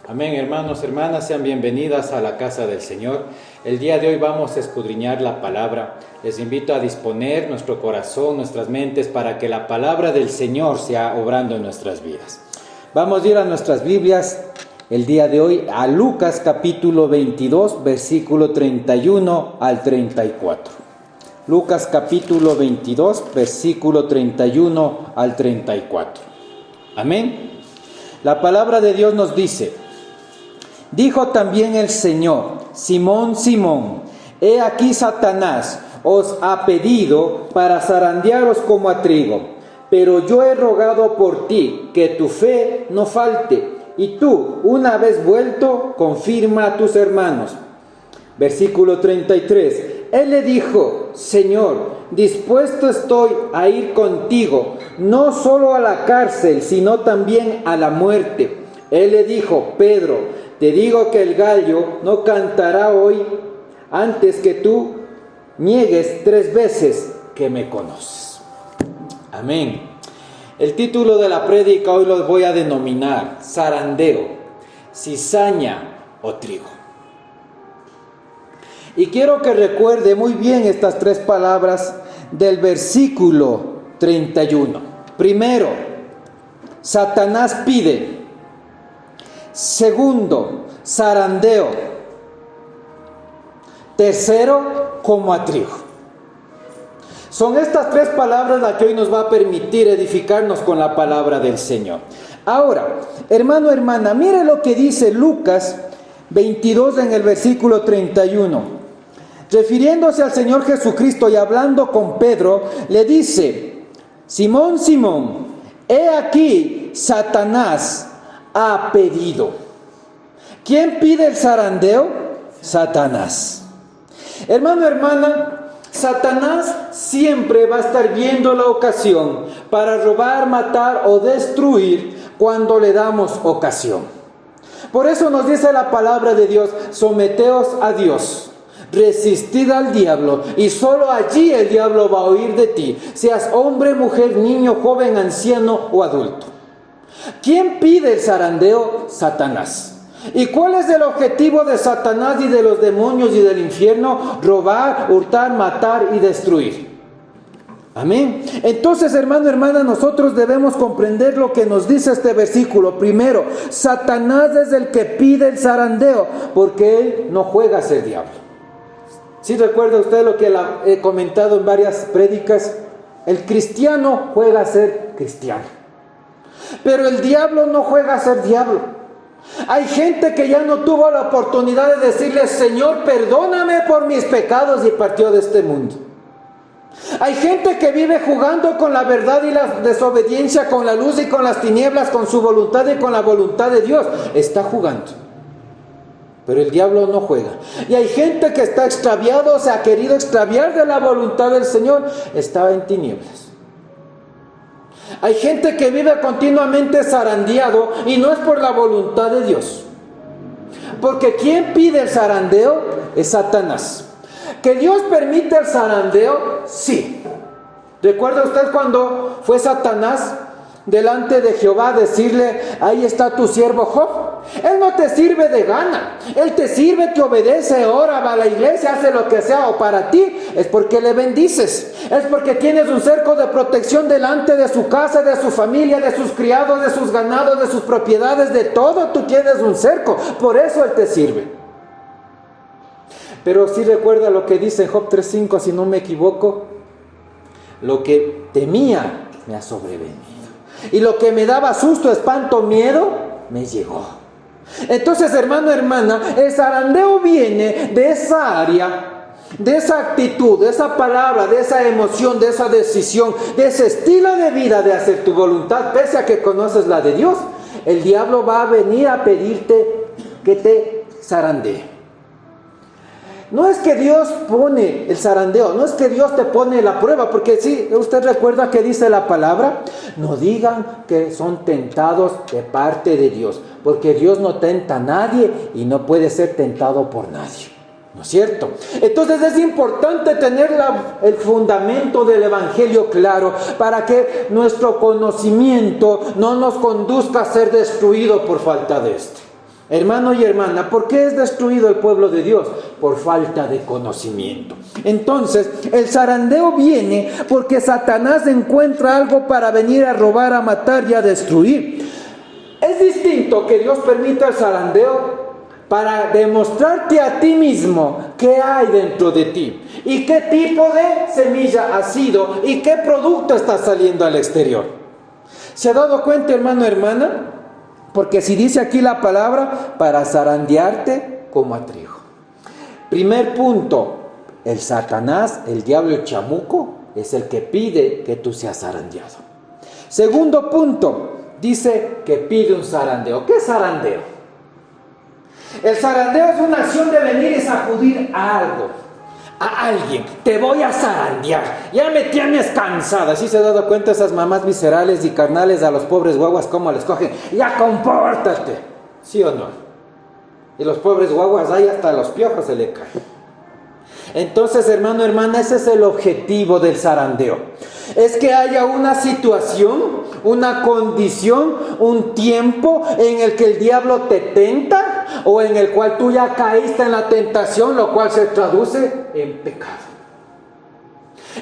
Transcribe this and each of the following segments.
Amén, hermanos, hermanas, sean bienvenidas a la casa del Señor. El día de hoy vamos a escudriñar la palabra. Les invito a disponer nuestro corazón, nuestras mentes, para que la palabra del Señor sea obrando en nuestras vidas. Vamos a ir a nuestras Biblias el día de hoy a Lucas capítulo 22, versículo 31 al 34. Lucas capítulo 22, versículo 31 al 34. Amén. La palabra de Dios nos dice: dijo también el Señor: Simón, Simón, he aquí Satanás os ha pedido para zarandearos como a trigo, pero yo he rogado por ti que tu fe no falte, y tú, una vez vuelto, confirma a tus hermanos. Versículo 33. Él le dijo: Señor, dispuesto estoy a ir contigo, no solo a la cárcel, sino también a la muerte. Él le dijo: Pedro, te digo que el gallo no cantará hoy antes que tú niegues 3 veces que me conoces. Amén. El título de la prédica hoy lo voy a denominar zarandeo, cizaña o trigo. Y quiero que recuerde muy bien estas 3 palabras del versículo 31. Primero, Satanás pide. Segundo, zarandeo. Tercero, como a trigo. Son estas 3 palabras las que hoy nos va a permitir edificarnos con la palabra del Señor. Ahora, hermano, hermana, mire lo que dice Lucas 22 en el versículo 31. Refiriéndose al Señor Jesucristo y hablando con Pedro, le dice: Simón, Simón, he aquí Satanás ha pedido. ¿Quién pide el zarandeo? Satanás. Hermano, hermana, Satanás siempre va a estar viendo la ocasión para robar, matar o destruir cuando le damos ocasión. Por eso nos dice la palabra de Dios: someteos a Dios, resistid al diablo, y solo allí el diablo va a huir de ti, seas hombre, mujer, niño, joven, anciano o adulto. ¿Quién pide el zarandeo? Satanás. ¿Y cuál es el objetivo de Satanás y de los demonios y del infierno? Robar, hurtar, matar y destruir. Amén. Entonces, hermano, hermana, nosotros debemos comprender lo que nos dice este versículo. Primero, Satanás es el que pide el zarandeo, porque él no juega a ser diablo. ¿Sí recuerda usted lo que he comentado en varias prédicas? El cristiano juega a ser cristiano, pero el diablo no juega a ser diablo. Hay gente que ya no tuvo la oportunidad de decirle: Señor, perdóname por mis pecados, y partió de este mundo. Hay gente que vive jugando con la verdad y la desobediencia, con la luz y con las tinieblas, con su voluntad y con la voluntad de Dios. Está jugando, pero el diablo no juega. Y hay gente que está extraviado, se ha querido extraviar de la voluntad del Señor, está en tinieblas. Hay gente que vive continuamente zarandeado y no es por la voluntad de Dios. Porque quien pide el zarandeo es Satanás. ¿Que Dios permite el zarandeo? Sí. ¿Recuerda usted cuando fue Satanás delante de Jehová a decirle: ahí está tu siervo Job? Él no te sirve de gana, él te sirve, te obedece, ora, va a la iglesia, hace lo que sea, o para ti es porque le bendices, es porque tienes un cerco de protección delante de su casa, de su familia, de sus criados, de sus ganados, de sus propiedades, de todo. Tú tienes un cerco, por eso él te sirve. Pero sí recuerda lo que dice en Job 3:5, si no me equivoco: lo que temía me ha sobrevenido, y lo que me daba susto, espanto, miedo, me llegó. Entonces, hermano, hermana, el zarandeo viene de esa área, de esa actitud, de esa palabra, de esa emoción, de esa decisión, de ese estilo de vida de hacer tu voluntad, pese a que conoces la de Dios. El diablo va a venir a pedirte que te zarandee. No es que Dios pone el zarandeo, no es que Dios te pone la prueba, porque si usted recuerda que dice la palabra: no digan que son tentados de parte de Dios, porque Dios no tenta a nadie y no puede ser tentado por nadie. ¿No es cierto? Entonces es importante tener el fundamento del Evangelio claro para que nuestro conocimiento no nos conduzca a ser destruido por falta de este. Hermano y hermana, ¿por qué es destruido el pueblo de Dios? Por falta de conocimiento. Entonces, el zarandeo viene porque Satanás encuentra algo para venir a robar, a matar y a destruir. Es distinto que Dios permita el zarandeo para demostrarte a ti mismo qué hay dentro de ti y qué tipo de semilla ha sido y qué producto está saliendo al exterior. ¿Se ha dado cuenta, hermano, hermana? Porque si dice aquí la palabra, para zarandearte como a trigo. Primer punto, el Satanás, el diablo, el chamuco, es el que pide que tú seas zarandeado. Segundo punto, dice que pide un zarandeo. ¿Qué es zarandeo? El zarandeo es una acción de venir y sacudir a algo, a alguien. Te voy a zarandear. Ya me tienes cansada. ¿Sí se ha dado cuenta esas mamás viscerales y carnales a los pobres guaguas cómo les cogen? Ya compórtate. ¿Sí o no? Y los pobres guaguas ahí hasta los piojos se le caen. Entonces, hermano, hermana, ese es el objetivo del zarandeo. Es que haya una situación, una condición, un tiempo en el que el diablo te tenta o en el cual tú ya caíste en la tentación, lo cual se traduce en pecado.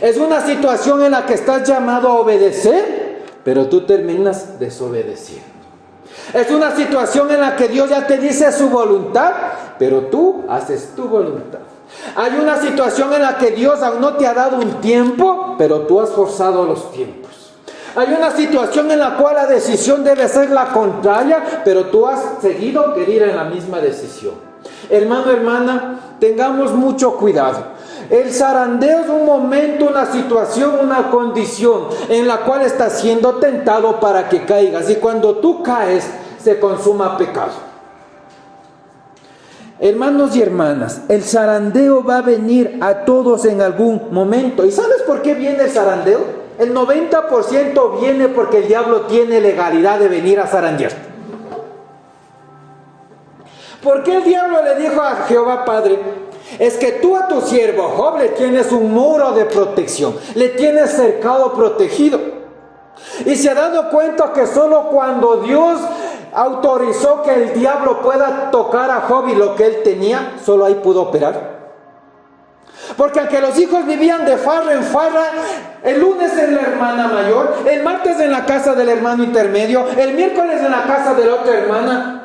Es una situación en la que estás llamado a obedecer, pero tú terminas desobedeciendo. Es una situación en la que Dios ya te dice su voluntad, pero tú haces tu voluntad. Hay una situación en la que Dios aún no te ha dado un tiempo, pero tú has forzado los tiempos. Hay una situación en la cual la decisión debe ser la contraria, pero tú has seguido querer en la misma decisión. Hermano, hermana, tengamos mucho cuidado. El zarandeo es un momento, una situación, una condición en la cual estás siendo tentado para que caigas. Y cuando tú caes, se consuma pecado. Hermanos y hermanas, el zarandeo va a venir a todos en algún momento. ¿Y sabes por qué viene el zarandeo? El 90% viene porque el diablo tiene legalidad de venir a zarandear. ¿Por qué el diablo le dijo a Jehová Padre? Es que tú a tu siervo Job le tienes un muro de protección, le tienes cercado, protegido. Y se ha dado cuenta que solo cuando Dios autorizó que el diablo pueda tocar a Job y lo que él tenía, solo ahí pudo operar. Porque aunque los hijos vivían de farra en farra, el lunes en la hermana mayor, el martes en la casa del hermano intermedio, el miércoles en la casa de la otra hermana,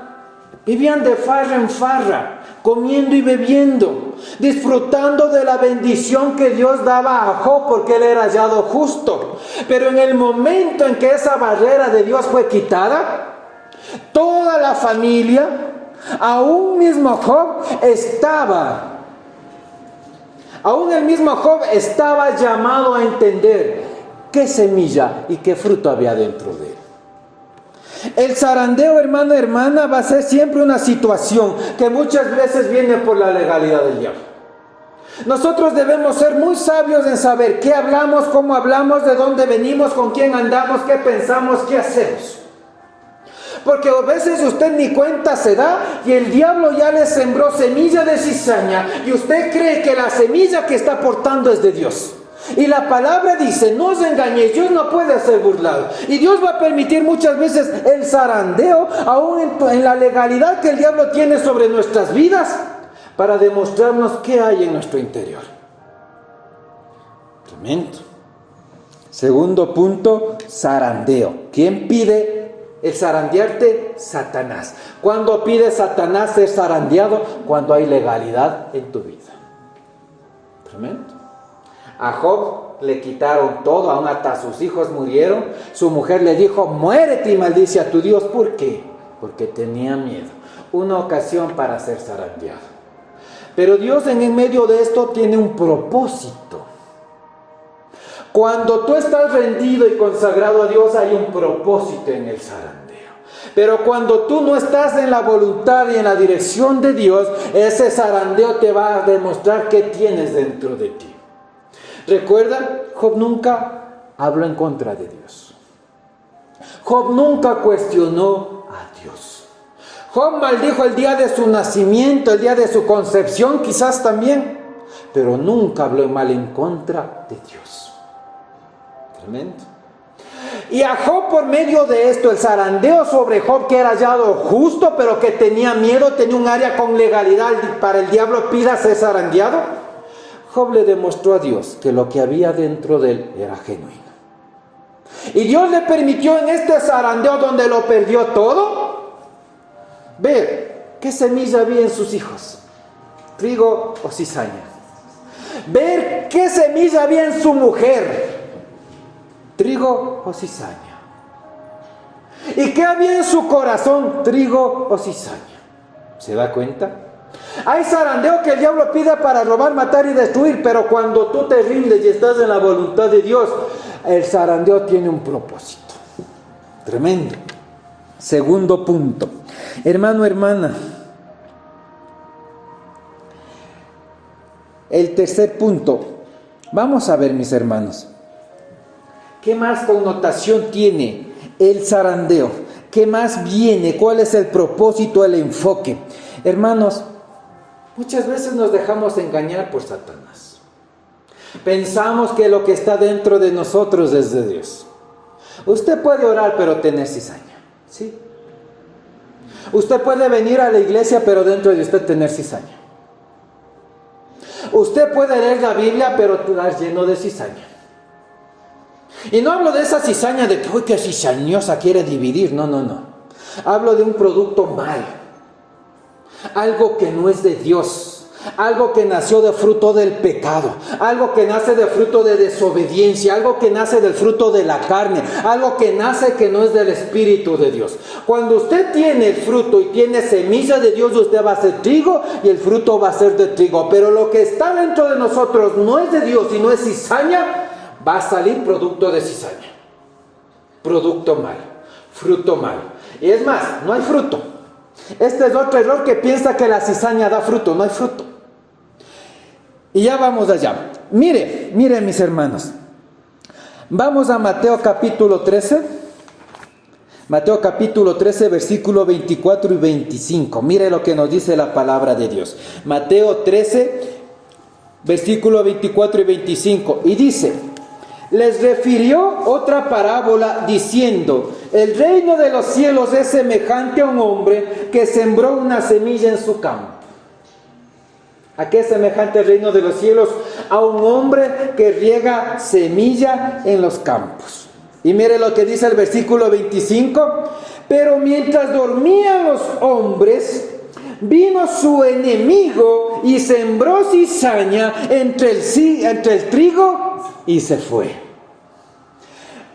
vivían de farra en farra, comiendo y bebiendo, disfrutando de la bendición que Dios daba a Job porque él era hallado justo. Pero en el momento en que esa barrera de Dios fue quitada, toda la familia, aún el mismo Job estaba llamado a entender qué semilla y qué fruto había dentro de él. El zarandeo, hermano, hermana, va a ser siempre una situación que muchas veces viene por la legalidad del diablo. Nosotros debemos ser muy sabios en saber qué hablamos, cómo hablamos, de dónde venimos, con quién andamos, qué pensamos, qué hacemos. Porque a veces usted ni cuenta se da y el diablo ya le sembró semilla de cizaña y usted cree que la semilla que está portando es de Dios. Y la palabra dice, no os engañéis, Dios no puede ser burlado. Y Dios va a permitir muchas veces el zarandeo, aún en la legalidad que el diablo tiene sobre nuestras vidas, para demostrarnos qué hay en nuestro interior. Tremendo. Segundo punto, zarandeo. ¿Quién pide el zarandearte? Satanás. ¿Cuándo pide Satanás ser zarandeado? Cuando hay legalidad en tu vida. Tremendo. A Job le quitaron todo, aún hasta sus hijos murieron. Su mujer le dijo, muérete y maldice a tu Dios. ¿Por qué? Porque tenía miedo. Una ocasión para ser zarandeado. Pero Dios en medio de esto tiene un propósito. Cuando tú estás rendido y consagrado a Dios, hay un propósito en el zarandeo. Pero cuando tú no estás en la voluntad y en la dirección de Dios, ese zarandeo te va a demostrar qué tienes dentro de ti. Recuerda, Job nunca habló en contra de Dios. Job nunca cuestionó a Dios. Job maldijo el día de su nacimiento, el día de su concepción, quizás también, pero nunca habló mal en contra de Dios. Tremendo. Y a Job, por medio de esto, el zarandeo sobre Job, que era hallado justo, pero que tenía miedo, tenía un área con legalidad para el diablo pida ser zarandeado, Job le demostró a Dios que lo que había dentro de él era genuino. Y Dios le permitió en este zarandeo donde lo perdió todo, ver qué semilla había en sus hijos, trigo o cizaña. Ver qué semilla había en su mujer, trigo o cizaña. ¿Y qué había en su corazón, trigo o cizaña? ¿Se da cuenta? Hay zarandeo que el diablo pide para robar, matar y destruir, pero cuando tú te rindes y estás en la voluntad de Dios, el zarandeo tiene un propósito tremendo. Segundo punto, hermano, hermana. El tercer punto, vamos a ver, mis hermanos, ¿qué más connotación tiene el zarandeo? ¿Qué más viene? ¿Cuál es el propósito, el enfoque? Hermanos, muchas veces nos dejamos engañar por Satanás. Pensamos que lo que está dentro de nosotros es de Dios. Usted puede orar, pero tener cizaña, ¿sí? Usted puede venir a la iglesia, pero dentro de usted tener cizaña. Usted puede leer la Biblia, pero estar lleno de cizaña. Y no hablo de esa cizaña de que, uy, qué cizañosa, quiere dividir. No. Hablo de un producto mal. Algo que no es de Dios. Algo que nació de fruto del pecado. Algo que nace de fruto de desobediencia. Algo que nace del fruto de la carne. Algo que nace que no es del Espíritu de Dios. Cuando usted tiene el fruto y tiene semilla de Dios, usted va a ser trigo y el fruto va a ser de trigo. Pero lo que está dentro de nosotros no es de Dios y no es cizaña, va a salir producto de cizaña. Producto mal. Fruto mal. Y es más, no hay fruto. Este es otro error, que piensa que la cizaña da fruto. No hay fruto. Y ya vamos allá. Mire, mis hermanos. Vamos a Mateo capítulo 13. Mateo capítulo 13, versículo 24 y 25. Mire lo que nos dice la palabra de Dios. Mateo 13, versículo 24 y 25. Y dice: les refirió otra parábola diciendo: el reino de los cielos es semejante a un hombre que sembró una semilla en su campo. ¿A qué es semejante el reino de los cielos? A un hombre que riega semilla en los campos. Y mire lo que dice el versículo 25. Pero mientras dormían los hombres, vino su enemigo y sembró cizaña entre el trigo y se fue.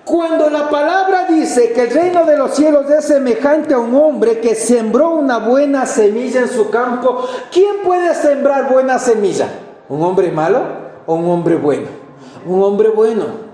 Cuando la palabra dice que el reino de los cielos es semejante a un hombre que sembró una buena semilla en su campo, ¿quién puede sembrar buena semilla? ¿Un hombre malo o un hombre bueno? Un hombre bueno.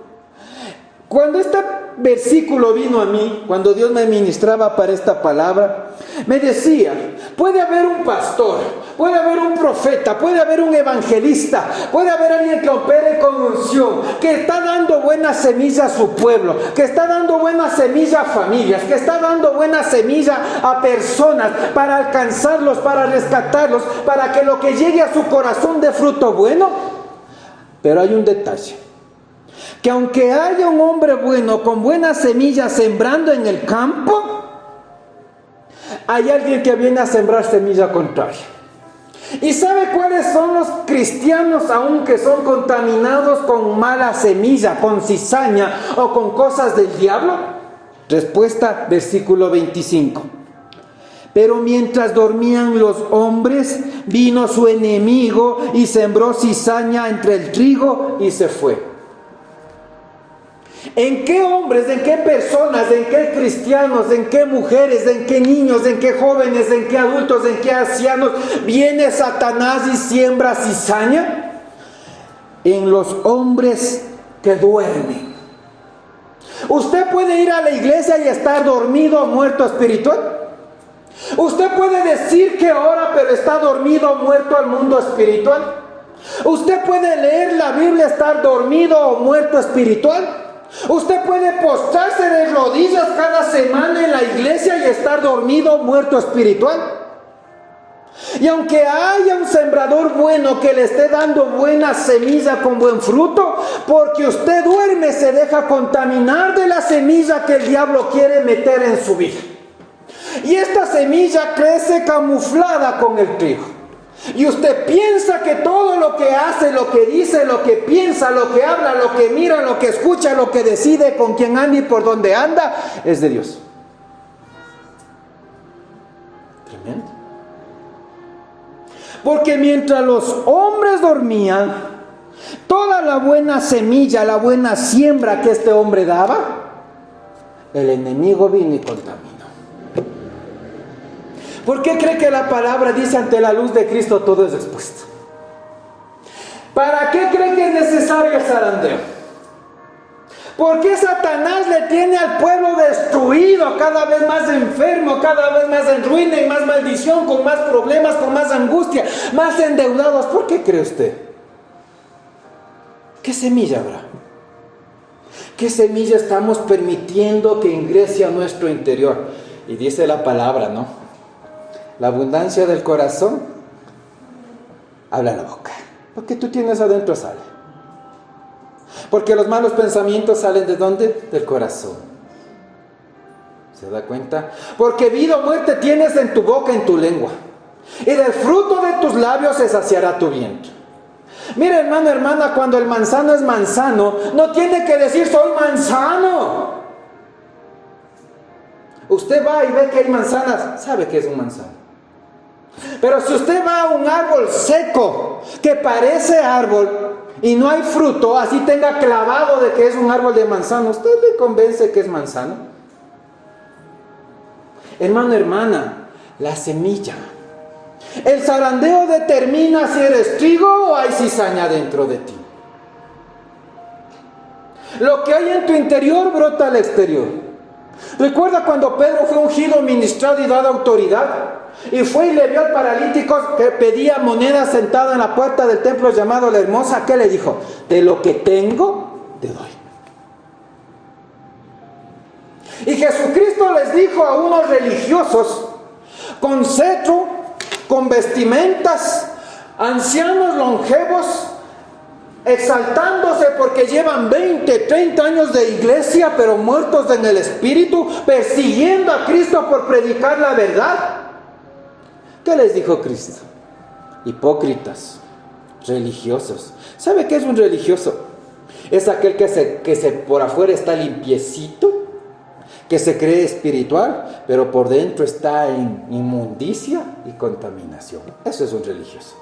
Cuando este versículo vino a mí, cuando Dios me ministraba para esta palabra, me decía: puede haber un pastor, puede haber un profeta, puede haber un evangelista, puede haber alguien que opere con unción, que está dando buena semilla a su pueblo, que está dando buena semilla a familias, que está dando buena semilla a personas para alcanzarlos, para rescatarlos, para que lo que llegue a su corazón dé fruto bueno. Pero hay un detalle: que aunque haya un hombre bueno con buena semilla sembrando en el campo, hay alguien que viene a sembrar semilla contraria. ¿Y sabe cuáles son los cristianos, aunque son contaminados con mala semilla, con cizaña o con cosas del diablo? Respuesta, versículo 25. Pero mientras dormían los hombres, vino su enemigo y sembró cizaña entre el trigo y se fue. ¿En qué hombres, en qué personas, en qué cristianos, en qué mujeres, en qué niños, en qué jóvenes, en qué adultos, en qué ancianos viene Satanás y siembra cizaña? En los hombres que duermen. Usted puede ir a la iglesia y estar dormido o muerto espiritual. Usted puede decir que ora, pero está dormido o muerto al mundo espiritual. Usted puede leer la Biblia, estar dormido o muerto espiritual. Usted puede postrarse de rodillas cada semana en la iglesia y estar dormido o muerto espiritual. Y aunque haya un sembrador bueno que le esté dando buena semilla con buen fruto, porque usted duerme, se deja contaminar de la semilla que el diablo quiere meter en su vida. Y esta semilla crece camuflada con el trigo. Y usted piensa que todo lo que hace, lo que dice, lo que piensa, lo que habla, lo que mira, lo que escucha, lo que decide, con quién anda y por dónde anda, es de Dios. Tremendo. Porque mientras los hombres dormían, toda la buena semilla, la buena siembra que este hombre daba, el enemigo vino y contaminó. ¿Por qué cree que la palabra dice ante la luz de Cristo todo es expuesto? ¿Para qué cree que es necesario el zarandeo? ¿Por qué Satanás le tiene al pueblo destruido, cada vez más enfermo, cada vez más en ruina y más maldición, con más problemas, con más angustia, más endeudados? ¿Por qué cree usted? ¿Qué semilla habrá? ¿Qué semilla estamos permitiendo que ingrese a nuestro interior? Y dice la palabra, ¿no? La abundancia del corazón habla la boca. Lo que tú tienes adentro sale. Porque los malos pensamientos salen ¿de dónde? Del corazón. ¿Se da cuenta? Porque vida o muerte tienes en tu boca, en tu lengua. Y del fruto de tus labios se saciará tu vientre. Mira, hermano, hermana, cuando el manzano es manzano, no tiene que decir soy manzano. Usted va y ve que hay manzanas, sabe que es un manzano. Pero si usted va a un árbol seco, que parece árbol, y no hay fruto, así tenga clavado de que es un árbol de manzano, ¿usted le convence que es manzano? Hermano, hermana, la semilla. El zarandeo determina si eres trigo o hay cizaña dentro de ti. Lo que hay en tu interior brota al exterior. ¿Recuerda cuando Pedro fue ungido, ministrado y dado autoridad? Y fue y le vio al paralítico que pedía monedas sentado en la puerta del templo llamado La Hermosa. ¿Qué le dijo? De lo que tengo, te doy. Y Jesucristo les dijo a unos religiosos, con cetro, con vestimentas, ancianos longevos, exaltándose porque llevan 20, 30 años de iglesia, pero muertos en el espíritu, persiguiendo a Cristo por predicar la verdad. ¿Qué les dijo Cristo? Hipócritas, religiosos. ¿Sabe qué es un religioso? Es aquel que por afuera está limpiecito, que se cree espiritual, pero por dentro está en inmundicia y contaminación. Eso es un religioso.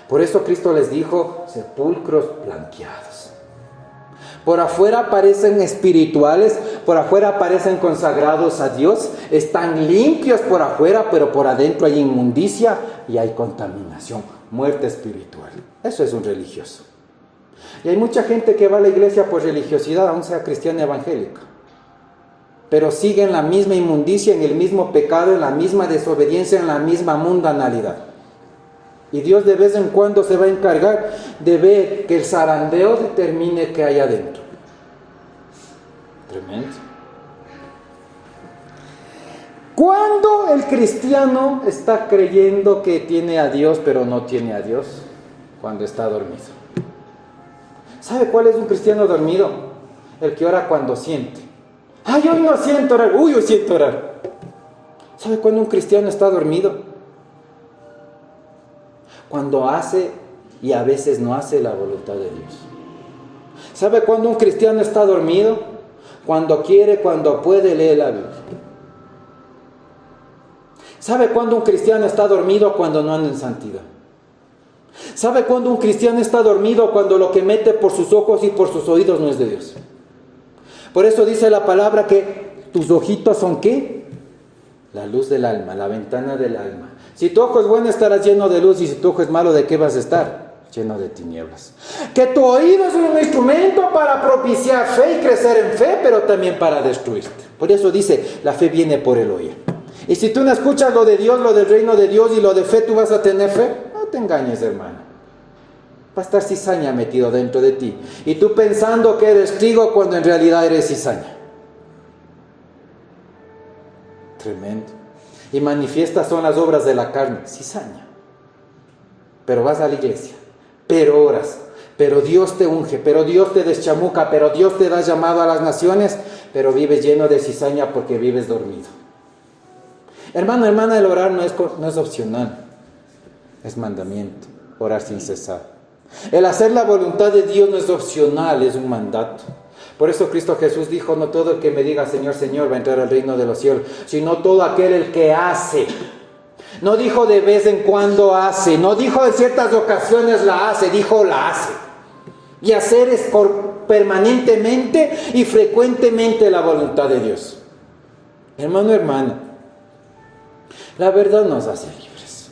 Por eso Cristo les dijo, sepulcros blanqueados. Por afuera parecen espirituales, por afuera parecen consagrados a Dios, están limpios por afuera, pero por adentro hay inmundicia y hay contaminación, muerte espiritual. Eso es un religioso. Y hay mucha gente que va a la iglesia por religiosidad, aun sea cristiana evangélica, pero sigue en la misma inmundicia, en el mismo pecado, en la misma desobediencia, en la misma mundanalidad. Y Dios de vez en cuando se va a encargar de ver que el zarandeo determine qué hay adentro. Tremendo. ¿Cuándo el cristiano está creyendo que tiene a Dios pero no tiene a Dios? Cuando está dormido. ¿Sabe cuál es un cristiano dormido? El que ora cuando siente. ¡Ay, hoy no siento orar! ¡Uy, hoy siento orar! ¿Sabe cuándo un cristiano está dormido? Cuando hace y a veces no hace la voluntad de Dios. ¿Sabe cuándo un cristiano está dormido? Cuando quiere, cuando puede, lee la Biblia. ¿Sabe cuándo un cristiano está dormido? Cuando no anda en santidad. ¿Sabe cuándo un cristiano está dormido? Cuando lo que mete por sus ojos y por sus oídos no es de Dios. Por eso dice la palabra que tus ojitos son ¿qué? La luz del alma, la ventana del alma. Si tu ojo es bueno estarás lleno de luz, y si tu ojo es malo, ¿de qué vas a estar? Lleno de tinieblas. Que tu oído es un instrumento para propiciar fe y crecer en fe, pero también para destruirte. Por eso dice, la fe viene por el oír. Y si tú no escuchas lo de Dios, lo del reino de Dios y lo de fe, ¿tú vas a tener fe? No te engañes, hermano. Va a estar cizaña metido dentro de ti. Y tú pensando que eres trigo cuando en realidad eres cizaña. Tremendo. Y manifiestas son las obras de la carne, cizaña. Pero vas a la iglesia, pero oras, pero Dios te unge, pero Dios te deschamuca, pero Dios te da llamado a las naciones, pero vives lleno de cizaña porque vives dormido. Hermano, hermana, el orar no es opcional, es mandamiento, orar sin cesar. El hacer la voluntad de Dios no es opcional, es un mandato. Por eso Cristo Jesús dijo, no todo el que me diga Señor, Señor va a entrar al reino de los cielos, sino todo aquel el que hace. No dijo de vez en cuando hace, no dijo en ciertas ocasiones la hace, dijo la hace. Y hacer es permanentemente y frecuentemente la voluntad de Dios. Hermano, hermana, la verdad nos hace libres.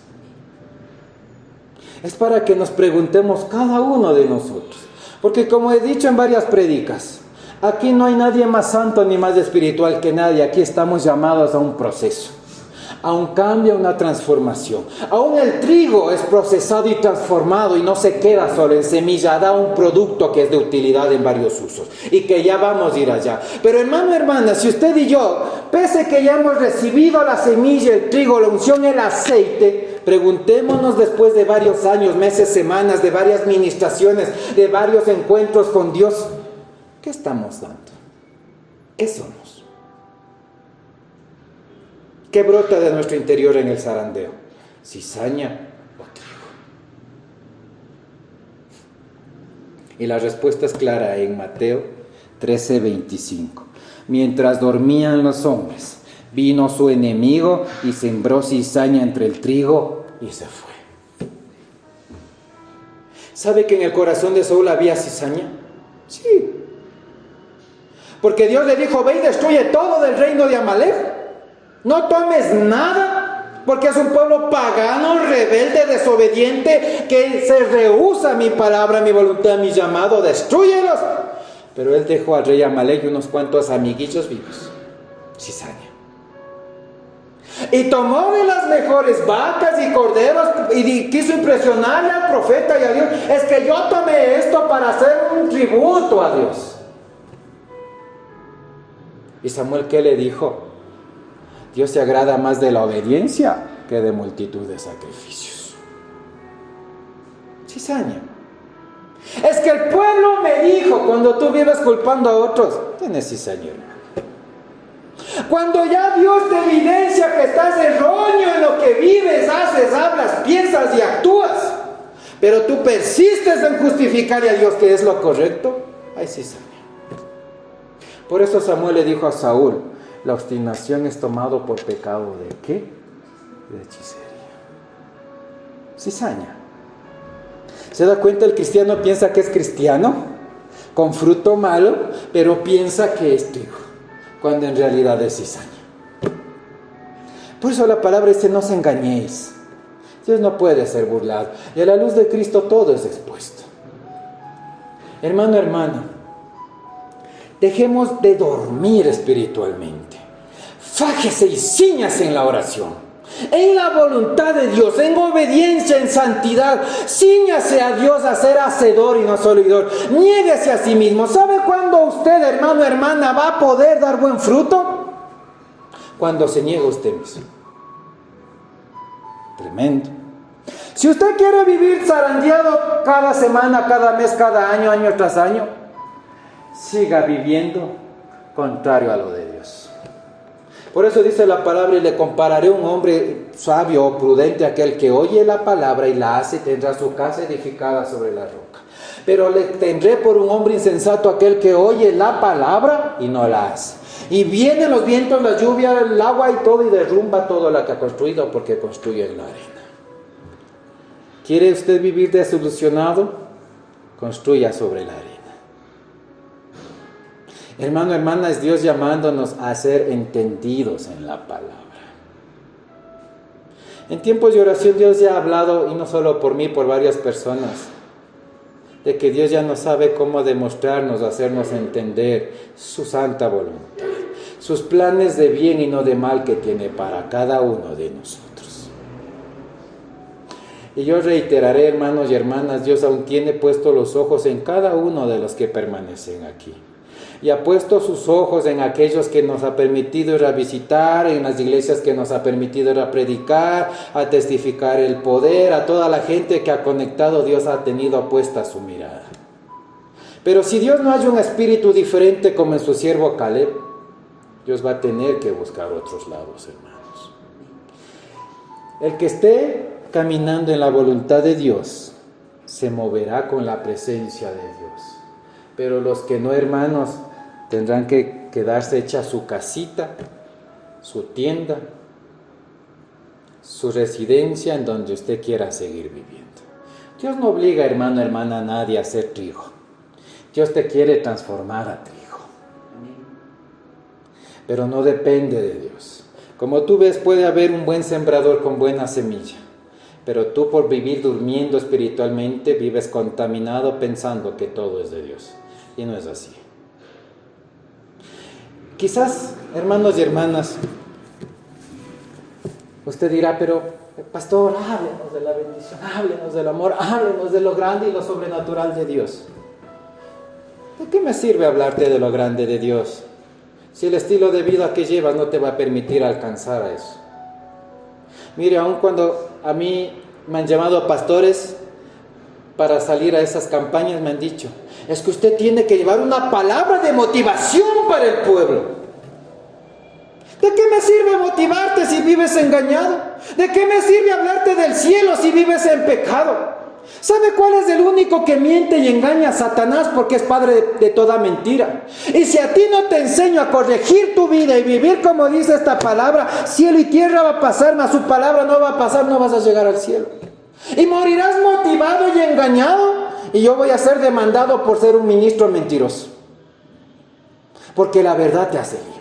Es para que nos preguntemos cada uno de nosotros. Porque como he dicho en varias prédicas, aquí no hay nadie más santo ni más espiritual que nadie. Aquí estamos llamados a un proceso, a un cambio, a una transformación. Aún el trigo es procesado y transformado y no se queda solo en semilla, da un producto que es de utilidad en varios usos y que ya vamos a ir allá. Pero hermano, hermana, si usted y yo, pese que ya hemos recibido la semilla, el trigo, la unción, el aceite, preguntémonos después de varios años, meses, semanas, de varias ministraciones, de varios encuentros con Dios, ¿qué estamos dando? ¿Qué somos? ¿Qué brota de nuestro interior en el zarandeo? ¿Cizaña o trigo? Y la respuesta es clara en Mateo 13:25. Mientras dormían los hombres, vino su enemigo y sembró cizaña entre el trigo y se fue. ¿Sabe que en el corazón de Saúl había cizaña? Sí. Porque Dios le dijo, ve y destruye todo del reino de Amalek. No tomes nada, porque es un pueblo pagano, rebelde, desobediente, que se rehúsa a mi palabra, a mi voluntad, a mi llamado. Destrúyelos. Pero él dejó al rey Amalek y unos cuantos amiguillos vivos. Cizaña. Y tomó de las mejores vacas y corderos y quiso impresionarle al profeta y a Dios. Es que yo tomé esto para hacer un tributo a Dios. ¿Y Samuel qué le dijo? Dios se agrada más de la obediencia que de multitud de sacrificios. Cizaña. Es que el pueblo me dijo, cuando tú vives culpando a otros, tienes cizaña, hermano. Cuando ya Dios te evidencia que estás erróneo en lo que vives, haces, hablas, piensas y actúas, pero tú persistes en justificar a Dios que es lo correcto, hay cizaña. Por eso Samuel le dijo a Saúl, la obstinación es tomado por pecado ¿de qué? De hechicería. Cizaña. ¿Se da cuenta? El cristiano piensa que es cristiano, con fruto malo, pero piensa que es trigo, cuando en realidad es cizaña. Por eso la palabra dice, no os engañéis. Dios no puede ser burlado. Y a la luz de Cristo todo es expuesto. Hermano, hermana, dejemos de dormir espiritualmente. Fájese y cíñase en la oración, en la voluntad de Dios, en obediencia, en santidad. Cíñase a Dios a ser hacedor y no solo oidor. Niéguese a sí mismo. ¿Sabe cuándo usted, hermano, hermana, va a poder dar buen fruto? Cuando se niega usted mismo. Tremendo. Si usted quiere vivir zarandeado cada semana, cada mes, cada año, año tras año, siga viviendo contrario a lo de Dios. Por eso dice la palabra, y le compararé a un hombre sabio o prudente, aquel que oye la palabra y la hace, tendrá su casa edificada sobre la roca. Pero le tendré por un hombre insensato aquel que oye la palabra y no la hace. Y vienen los vientos, la lluvia, el agua y todo, y derrumba todo lo que ha construido, porque construye en la arena. ¿Quiere usted vivir desilusionado? Construya sobre la arena. Hermano, hermana, es Dios llamándonos a ser entendidos en la palabra. En tiempos de oración Dios ya ha hablado, y no solo por mí, por varias personas, de que Dios ya no sabe cómo demostrarnos, hacernos entender su santa voluntad, sus planes de bien y no de mal que tiene para cada uno de nosotros. Y yo reiteraré, hermanos y hermanas, Dios aún tiene puestos los ojos en cada uno de los que permanecen aquí. y ha puesto sus ojos en aquellos que nos ha permitido ir a visitar, en las iglesias que nos ha permitido ir a predicar, a testificar el poder, a toda la gente que ha conectado, Dios ha tenido apuesta su mirada. Pero si Dios no hay un espíritu diferente como en su siervo Caleb, Dios va a tener que buscar otros lados, hermanos. El que esté caminando en la voluntad de Dios se moverá con la presencia de Dios. Pero los que no, hermanos, tendrán que quedarse hecha su casita, su tienda, su residencia en donde usted quiera seguir viviendo. Dios no obliga, hermano, hermana, a nadie a hacer trigo. Dios te quiere transformar a trigo. Pero no depende de Dios. Como tú ves, puede haber un buen sembrador con buena semilla. Pero tú, por vivir durmiendo espiritualmente, vives contaminado pensando que todo es de Dios. Y no es así. Quizás, hermanos y hermanas, usted dirá, pero pastor, háblenos de la bendición, háblenos del amor, háblenos de lo grande y lo sobrenatural de Dios. ¿De qué me sirve hablarte de lo grande de Dios si el estilo de vida que llevas no te va a permitir alcanzar a eso? Mire, aun cuando a mí me han llamado pastores para salir a esas campañas, me han dicho, es que usted tiene que llevar una palabra de motivación para el pueblo. ¿De qué me sirve motivarte si vives engañado? ¿De qué me sirve hablarte del cielo si vives en pecado? ¿Sabe cuál es el único que miente y engaña? A Satanás, porque es padre de toda mentira. Y si a ti no te enseño a corregir tu vida y vivir como dice esta palabra, cielo y tierra va a pasar, mas su palabra no va a pasar, no vas a llegar al cielo. Y morirás motivado y engañado, y yo voy a ser demandado por ser un ministro mentiroso. Porque la verdad te hace libre.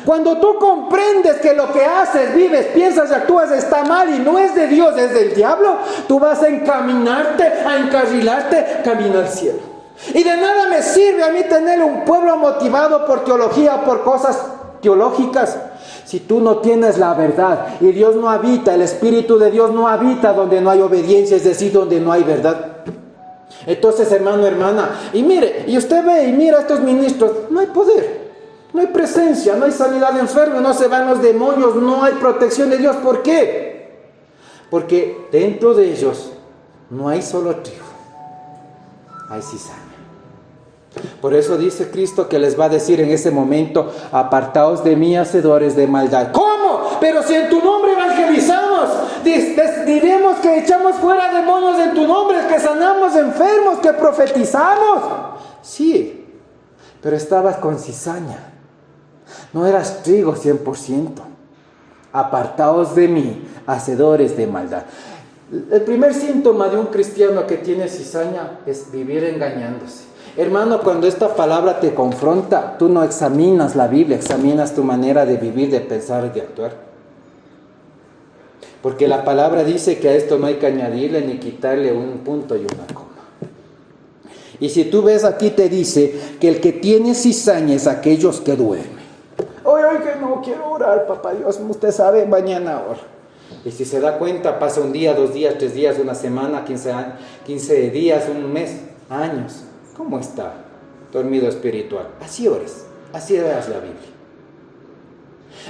Cuando tú comprendes que lo que haces, vives, piensas y actúas está mal y no es de Dios, es del diablo, tú vas a encaminarte, a encarrilarte, camino al cielo. Y de nada me sirve a mí tener un pueblo motivado por teología, por cosas teológicas, si tú no tienes la verdad. Y Dios no habita, el Espíritu de Dios no habita donde no hay obediencia, es decir, donde no hay verdad. Entonces, hermano, hermana, y mire, y usted ve y mira a estos ministros, no hay poder. No hay presencia, no hay sanidad de enfermos, no se van los demonios, no hay protección de Dios. ¿Por qué? Porque dentro de ellos no hay solo trigo, hay cizaña. Por eso dice Cristo que les va a decir en ese momento, apartaos de mí, hacedores de maldad. ¿Cómo? Pero si en tu nombre evangelizamos, diremos que echamos fuera demonios en tu nombre, que sanamos enfermos, que profetizamos. Sí, pero estabas con cizaña. No eras trigo 100%. Apartaos de mí, hacedores de maldad. El primer síntoma de un cristiano que tiene cizaña es vivir engañándose. Hermano, cuando esta palabra te confronta, tú no examinas la Biblia, examinas tu manera de vivir, de pensar y de actuar. Porque la palabra dice que a esto no hay que añadirle ni quitarle un punto y una coma. Y si tú ves aquí te dice que el que tiene cizaña es aquellos que duermen. Hoy que no quiero orar, papá Dios, usted sabe, mañana ora. Y si se da cuenta, pasa un día, 2 días, 3 días, una semana, 15 días, un mes, años. ¿Cómo está? Dormido espiritual. Así ores, así veas la Biblia.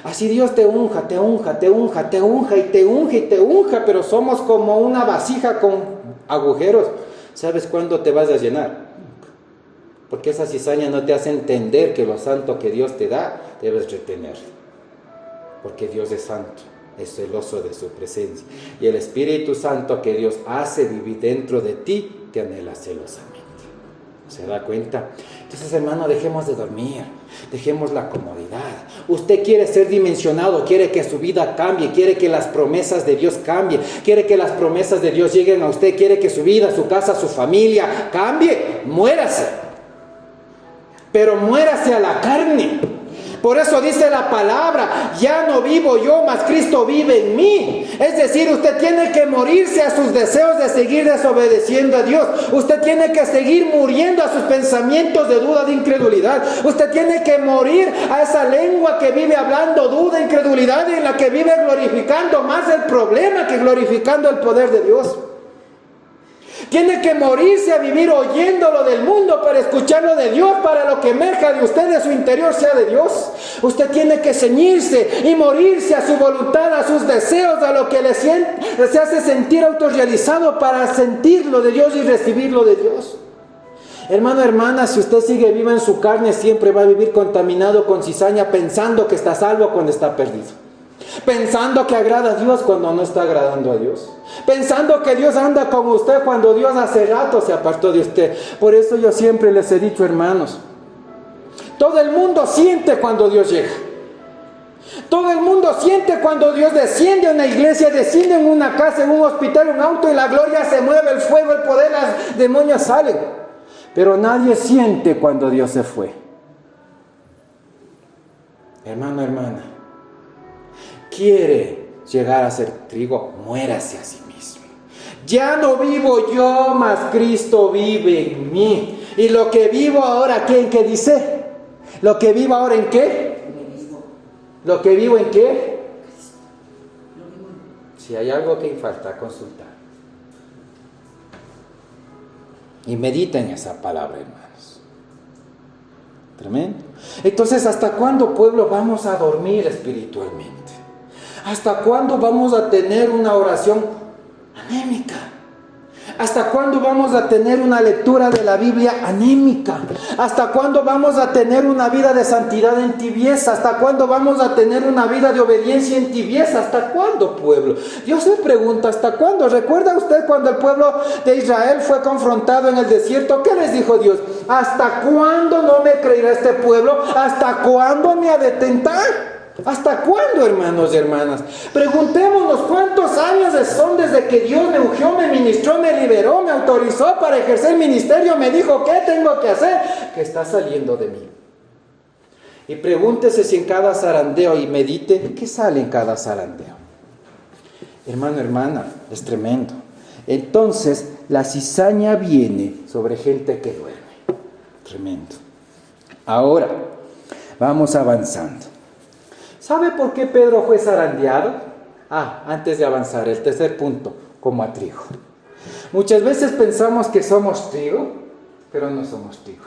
Así Dios te unja, te unja, te unja, te unja y te unja y te unja, pero somos como una vasija con agujeros. ¿Sabes cuándo te vas a llenar? Porque esa cizaña no te hace entender que lo santo que Dios te da, debes retener. Porque Dios es santo, es celoso de su presencia. Y el Espíritu Santo que Dios hace vivir dentro de ti, te anhela celosamente. ¿Se da cuenta? Entonces, hermano, dejemos de dormir, dejemos la comodidad. Usted quiere ser dimensionado, quiere que su vida cambie, quiere que las promesas de Dios cambien, quiere que las promesas de Dios lleguen a usted, quiere que su vida, su casa, su familia cambie. Muérase. Pero muérase a la carne. Por eso dice la palabra, ya no vivo yo, mas Cristo vive en mí. Es decir, usted tiene que morirse a sus deseos de seguir desobedeciendo a Dios. Usted tiene que seguir muriendo a sus pensamientos de duda, de incredulidad. Usted tiene que morir a esa lengua que vive hablando duda, incredulidad, y en la que vive glorificando más el problema que glorificando el poder de Dios. Tiene que morirse a vivir oyendo lo del mundo para escuchar lo de Dios, para lo que emerja de usted, de su interior, sea de Dios. Usted tiene que ceñirse y morirse a su voluntad, a sus deseos, a lo que le hace sentir autorrealizado para sentir lo de Dios y recibir lo de Dios. Hermano, hermana, si usted sigue vivo en su carne, siempre va a vivir contaminado con cizaña, pensando que está salvo cuando está perdido. Pensando que agrada a Dios cuando no está agradando a Dios. Pensando que Dios anda con usted cuando Dios hace rato se apartó de usted. Por eso yo siempre les he dicho, hermanos, todo el mundo siente cuando Dios llega. Todo el mundo siente cuando Dios desciende a una iglesia, desciende en una casa, en un hospital, un auto, y la gloria se mueve, el fuego, el poder, las demonios salen. Pero nadie siente cuando Dios se fue. Hermano, hermana, quiere llegar a ser trigo, muérase a sí mismo. Ya no vivo yo, mas Cristo vive en mí. Y lo que vivo ahora, ¿qué? ¿En qué dice? ¿Lo que vivo ahora en qué? ¿Lo que vivo en qué? Si hay algo que falta, consultar. Y mediten esa palabra, hermanos. Tremendo. Entonces, ¿hasta cuándo, pueblo, vamos a dormir espiritualmente? ¿Hasta cuándo vamos a tener una oración anémica? ¿Hasta cuándo vamos a tener una lectura de la Biblia anémica? ¿Hasta cuándo vamos a tener una vida de santidad en tibieza? ¿Hasta cuándo vamos a tener una vida de obediencia en tibieza? ¿Hasta cuándo, pueblo? Dios se pregunta, ¿hasta cuándo? ¿Recuerda usted cuando el pueblo de Israel fue confrontado en el desierto? ¿Qué les dijo Dios? ¿Hasta cuándo no me creerá este pueblo? ¿Hasta cuándo me ha de tentar? ¿Hasta cuándo, hermanos y hermanas? Preguntémonos cuántos años son desde que Dios me ungió, me ministró, me liberó, me autorizó para ejercer ministerio, me dijo qué tengo que hacer, que está saliendo de mí. Y pregúntese si en cada zarandeo, y medite, ¿qué sale en cada zarandeo? Hermano, hermana, es tremendo. Entonces, la cizaña viene sobre gente que duerme. Tremendo. Ahora, vamos avanzando. ¿Sabe por qué Pedro fue zarandeado? Antes de avanzar, el tercer punto, como a trigo. Muchas veces pensamos que somos trigo, pero no somos trigo.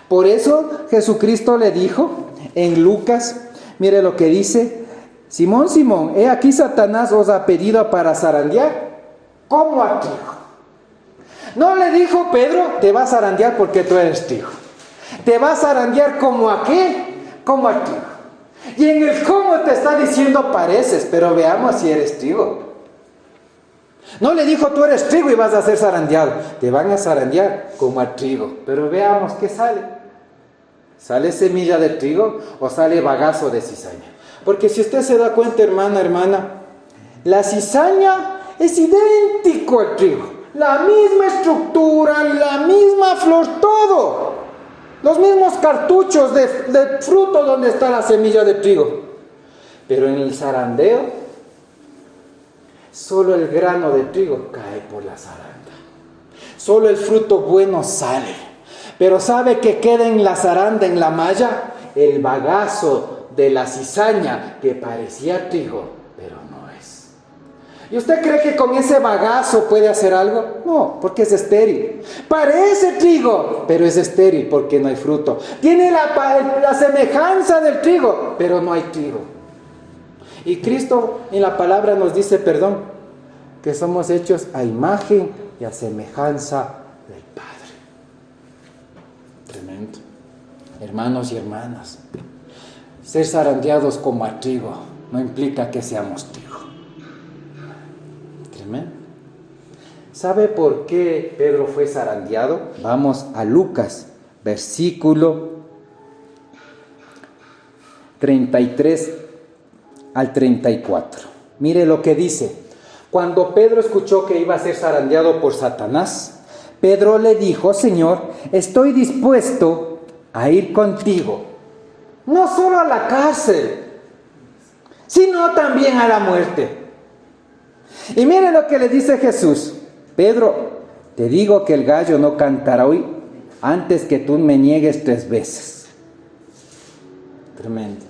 Por eso Jesucristo le dijo en Lucas, mire lo que dice: Simón, Simón, he aquí Satanás os ha pedido para zarandear como a trigo. No le dijo Pedro, te vas a zarandear porque tú eres trigo. Te vas a zarandear como a qué, como a trigo. Y en el cómo te está diciendo pareces, pero veamos si eres trigo. No le dijo tú eres trigo y vas a ser zarandeado. Te van a zarandear como a trigo, pero veamos qué sale. ¿Sale semilla de trigo o sale bagazo de cizaña? Porque si usted se da cuenta, hermana, la cizaña es idéntico al trigo. La misma estructura, la misma flor, todo. Los mismos cartuchos de fruto donde está la semilla de trigo. Pero en el zarandeo, solo el grano de trigo cae por la zaranda. Solo el fruto bueno sale. Pero ¿sabe que queda en la zaranda, en la malla? El bagazo de la cizaña que parecía trigo, pero no es. ¿Y usted cree que con ese bagazo puede hacer algo? No, porque es estéril. Parece trigo, pero es estéril porque no hay fruto. Tiene la semejanza del trigo, pero no hay trigo. Y Cristo en la palabra nos dice, que somos hechos a imagen y a semejanza del Padre. Tremendo. Hermanos y hermanas, ser zarandeados como a trigo no implica que seamos trigo. ¿Sabe por qué Pedro fue zarandeado? Vamos a Lucas, versículo 33 al 34. Mire lo que dice. Cuando Pedro escuchó que iba a ser zarandeado por Satanás, Pedro le dijo: Señor, estoy dispuesto a ir contigo, no solo a la cárcel, sino también a la muerte. Y mire lo que le dice Jesús: Pedro, te digo que el gallo no cantará hoy antes que tú me niegues 3 veces. Tremendo.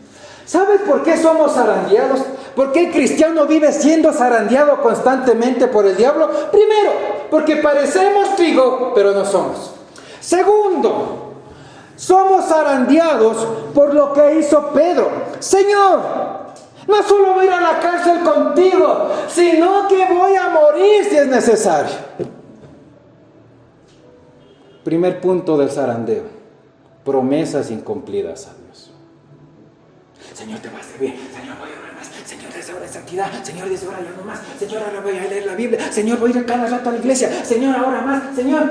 ¿Sabes por qué somos zarandeados? ¿Por qué el cristiano vive siendo zarandeado constantemente por el diablo? Primero, Porque parecemos trigo, pero no somos. Segundo, somos zarandeados por lo que hizo Pedro. Señor, no solo voy a ir a la cárcel contigo, sino que voy a morir si es necesario. Primer punto del zarandeo: promesas incumplidas a Dios. Señor, te va a servir. Señor, voy a orar más. Señor, desde ahora en santidad. Señor, desde ahora yo no más. Señor, ahora voy a leer la Biblia. Señor, voy a ir cada rato a la iglesia. Señor, ahora más. Señor.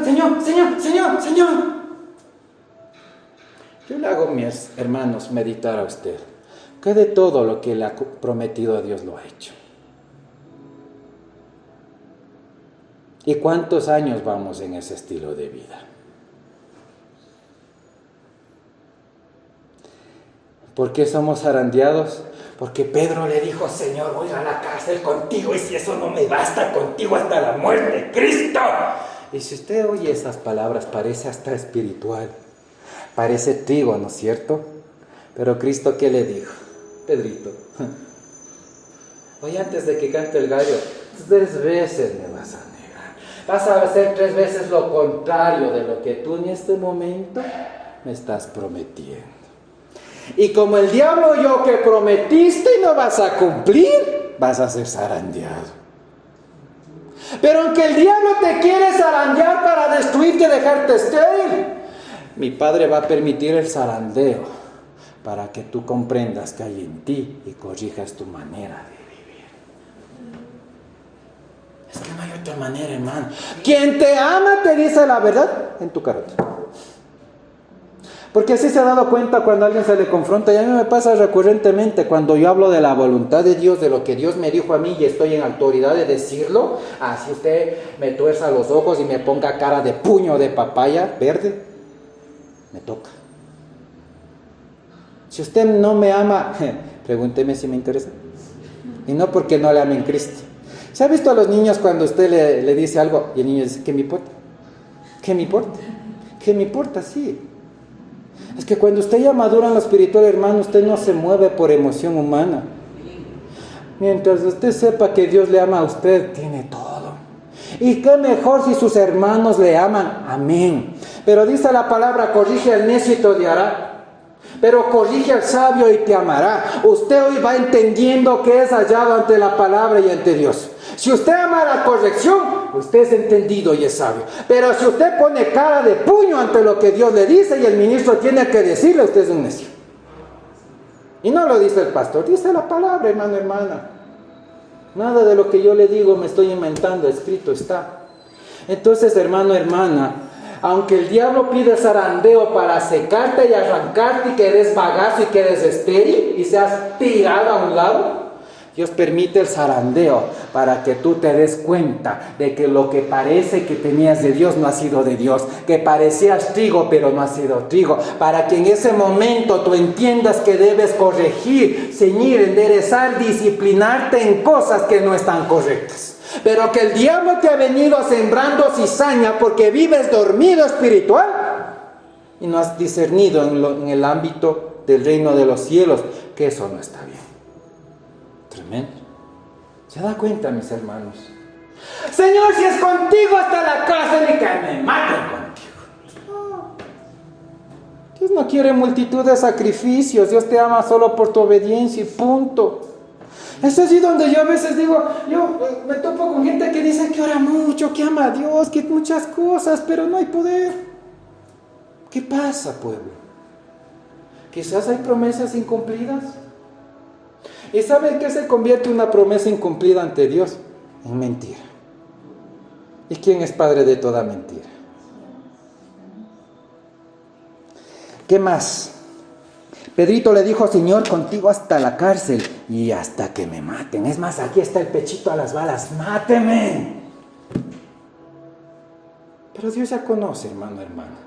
Yo le hago, mis hermanos, meditar a usted que de todo lo que le ha prometido a Dios lo ha hecho. ¿Y cuántos años vamos en ese estilo de vida? ¿Por qué somos zarandeados? Porque Pedro le dijo: Señor, voy a la cárcel contigo, y si eso no me basta, contigo hasta la muerte, Cristo. Y si usted oye esas palabras, parece hasta espiritual, parece trigo, ¿no es cierto? Pero Cristo, ¿qué le dijo? Pedrito, hoy antes de que cante el gallo, 3 veces me vas a negar. Vas a hacer 3 veces lo contrario de lo que tú en este momento me estás prometiendo. Y como el diablo oyó que prometiste y no vas a cumplir, vas a ser zarandeado. Pero aunque el diablo te quiere zarandear para destruirte, dejarte estéril, mi Padre va a permitir el zarandeo para que tú comprendas que hay en ti y corrijas tu manera de vivir. Es que no hay otra manera, hermano. Quien te ama te dice la verdad en tu carácter. Porque así se ha dado cuenta cuando a alguien se le confronta. Y a mí me pasa recurrentemente cuando yo hablo de la voluntad de Dios, de lo que Dios me dijo a mí y estoy en autoridad de decirlo. Así usted me tuerza los ojos y me ponga cara de puño de papaya verde, me toca. Si usted no me ama, pregúnteme si me interesa. Y no porque no le ame en Cristo. ¿Se ha visto a los niños cuando usted le dice algo y el niño dice: ¿qué me importa? ¿Qué me importa? ¿Qué me importa? Sí. Es que cuando usted ya madura en lo espiritual, hermano, usted no se mueve por emoción humana. Mientras usted sepa que Dios le ama a usted, tiene todo. Y qué mejor si sus hermanos le aman. Amén. Pero dice la palabra: corrige al necio y te odiará, pero corrige al sabio y te amará. Usted hoy va entendiendo que es hallado ante la palabra y ante Dios. Si usted ama la corrección, usted es entendido y es sabio. Pero si usted pone cara de puño ante lo que Dios le dice y el ministro tiene que decirle, usted es un necio. Y no lo dice el pastor, dice la palabra, hermano, hermana. Nada de lo que yo le digo me estoy inventando, escrito está. Entonces, hermano, hermana, aunque el diablo pide zarandeo para secarte y arrancarte y quedes bagazo y quedes estéril y seas tirado a un lado, Dios permite el zarandeo para que tú te des cuenta de que lo que parece que tenías de Dios no ha sido de Dios, que parecías trigo pero no ha sido trigo, para que en ese momento tú entiendas que debes corregir, ceñir, enderezar, disciplinarte en cosas que no están correctas. Pero que el diablo te ha venido sembrando cizaña porque vives dormido espiritual y no has discernido en el ámbito del reino de los cielos que eso no está bien. Tremendo. ¿Se da cuenta, mis hermanos? Señor, si es contigo hasta la cárcel y que me maten contigo. Dios no quiere multitud de sacrificios. Dios te ama solo por tu obediencia y punto. Es allí donde yo a veces digo, yo me topo con gente que dice que ora mucho, que ama a Dios, que muchas cosas, pero no hay poder. ¿Qué pasa, pueblo? Quizás hay promesas incumplidas. ¿Y saben qué se convierte en una promesa incumplida ante Dios? En mentira. ¿Y quién es padre de toda mentira? ¿Qué más? Pedrito le dijo: Señor, contigo hasta la cárcel y hasta que me maten. Es más, aquí está el pechito a las balas, máteme. Pero Dios ya conoce, hermano, hermana,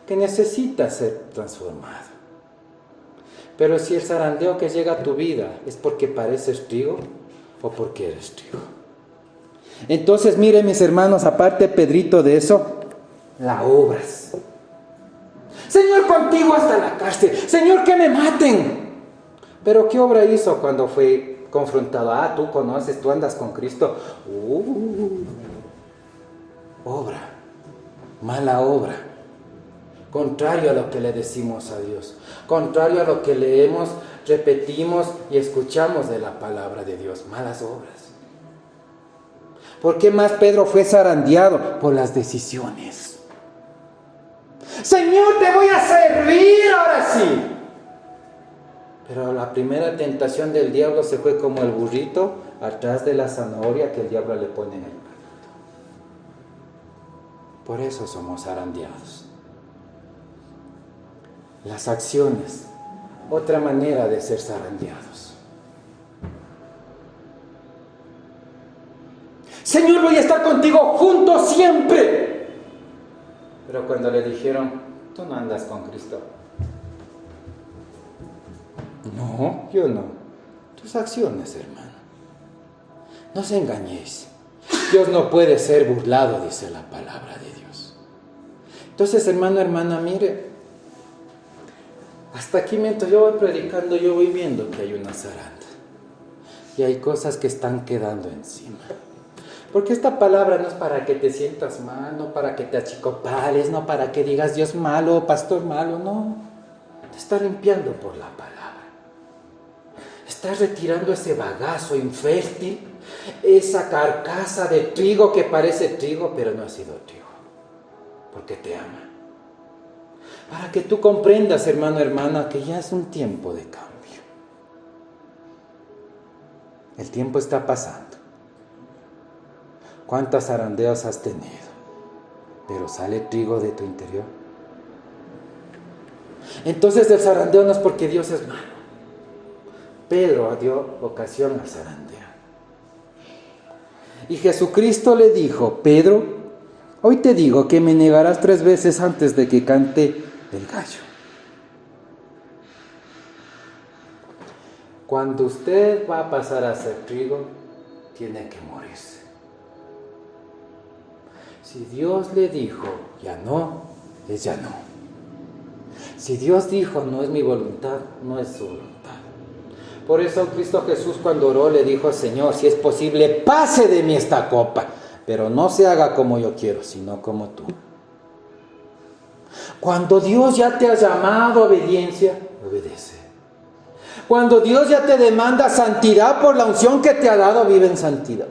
que necesita ser transformado. Pero si el zarandeo que llega a tu vida es porque pareces trigo o porque eres trigo. Entonces, miren, mis hermanos, aparte, Pedrito, de eso, la obras. Señor, contigo hasta la cárcel. Señor, que me maten. Pero ¿qué obra hizo cuando fue confrontado? Tú conoces, tú andas con Cristo. obra, mala obra, contrario a lo que le decimos a Dios, contrario a lo que leemos, repetimos y escuchamos de la palabra de Dios, malas obras. ¿Por qué más Pedro fue zarandeado? Por las decisiones. Señor, te voy a servir ahora sí. Pero la primera tentación del diablo se fue como el burrito atrás de la zanahoria que el diablo le pone en el palito. Por eso somos zarandeados. Las acciones, otra manera de ser zarandeados. Señor, voy a estar contigo junto siempre. Pero cuando le dijeron, tú no andas con Cristo. No, yo no. Tus acciones, hermano. No os engañéis. Dios no puede ser burlado, dice la palabra de Dios. Entonces, hermano, hermana, mire. Hasta aquí mientras yo voy predicando, yo voy viendo que hay una zaranda. Y hay cosas que están quedando encima. Porque esta palabra no es para que te sientas mal, no para que te achicopales, no para que digas Dios malo, pastor malo, no. Te está limpiando por la palabra. Estás retirando ese bagazo infértil, esa carcasa de trigo que parece trigo, pero no ha sido trigo, porque te ama. Para que tú comprendas, hermano, hermana, que ya es un tiempo de cambio. El tiempo está pasando. ¿Cuántos zarandeos has tenido? Pero sale trigo de tu interior. Entonces el zarandeo no es porque Dios es malo. Pedro dio ocasión al zarandeo. Y Jesucristo le dijo, Pedro, hoy te digo que me negarás 3 veces antes de que cante el gallo. Cuando usted va a pasar a ser trigo, tiene que morirse. Si Dios le dijo, ya no, es ya no. Si Dios dijo, no es mi voluntad, no es su voluntad. Por eso Cristo Jesús cuando oró le dijo, Señor, si es posible, pase de mí esta copa, pero no se haga como yo quiero, sino como tú. Cuando Dios ya te ha llamado a obediencia, obedece. Cuando Dios ya te demanda santidad por la unción que te ha dado, vive en santidad.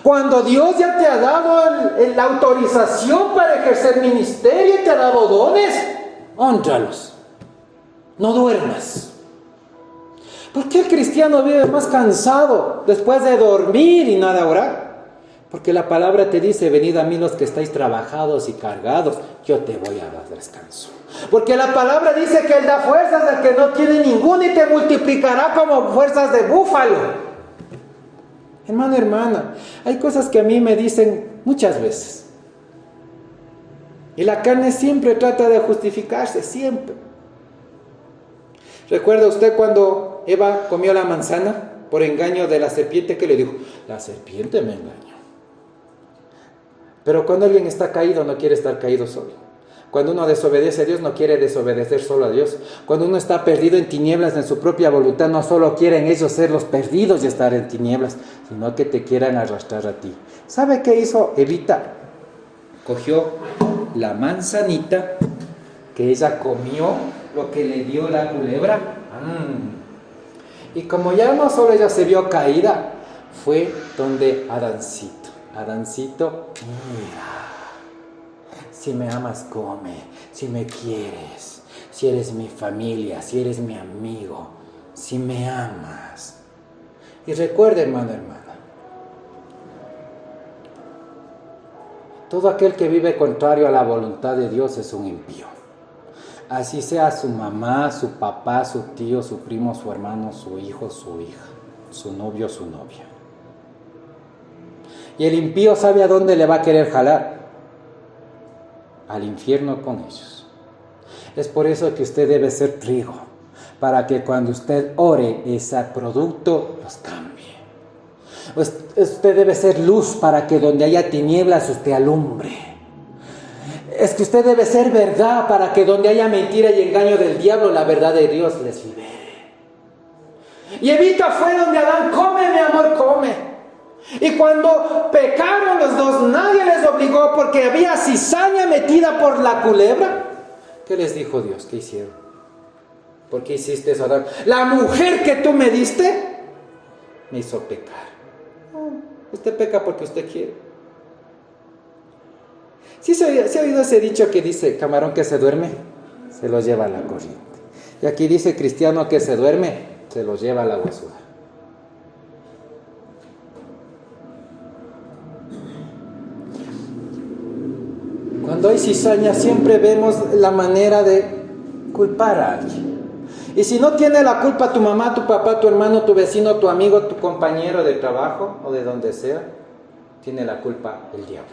Cuando Dios ya te ha dado la autorización para ejercer ministerio y te ha dado dones, hónralos. No duermas. ¿Por qué el cristiano vive más cansado después de dormir y no de orar? Porque la palabra te dice, venid a mí los que estáis trabajados y cargados, yo te voy a dar descanso. Porque la palabra dice que Él da fuerzas al que no tiene ninguna y te multiplicará como fuerzas de búfalo. Hermano, hermana, hay cosas que a mí me dicen muchas veces. Y la carne siempre trata de justificarse, siempre. ¿Recuerda usted cuando Eva comió la manzana por engaño de la serpiente? ¿Qué le dijo? La serpiente me engañó. Pero cuando alguien está caído, no quiere estar caído solo. Cuando uno desobedece a Dios, no quiere desobedecer solo a Dios. Cuando uno está perdido en tinieblas en su propia voluntad, no solo quieren ellos ser los perdidos y estar en tinieblas, sino que te quieran arrastrar a ti. ¿Sabe qué hizo Evita? Cogió la manzanita que ella comió, lo que le dio la culebra. Y como ya no solo ella se vio caída, fue donde Adancito. Adancito, mira, si me amas, come, si me quieres, si eres mi familia, si eres mi amigo, si me amas. Y recuerde, hermano, hermana, todo aquel que vive contrario a la voluntad de Dios es un impío. Así sea su mamá, su papá, su tío, su primo, su hermano, su hijo, su hija, su novio, su novia. Y el impío sabe a dónde le va a querer jalar. Al infierno con ellos. Es por eso que usted debe ser trigo, para que cuando usted ore, ese producto los cambie. Usted debe ser luz para que donde haya tinieblas usted alumbre. Es que usted debe ser verdad para que donde haya mentira y engaño del diablo, la verdad de Dios les libere. Y Evita fue donde Adán, come mi amor, come. Y Y cuando pecaron los dos, nadie les obligó porque había cizaña metida por la culebra. ¿Qué les dijo Dios? ¿Qué hicieron? ¿Por qué hiciste eso, Adán? La mujer que tú me diste me hizo pecar. Usted peca porque usted quiere. ¿Sí se ha oído ese dicho que dice, camarón que se duerme, se lo lleva a la corriente? Y aquí dice, cristiano que se duerme, se lo lleva a la basura. Cuando hay cizaña siempre vemos la manera de culpar a alguien. Y si no tiene la culpa tu mamá, tu papá, tu hermano, tu vecino, tu amigo, tu compañero de trabajo o de donde sea, tiene la culpa el diablo.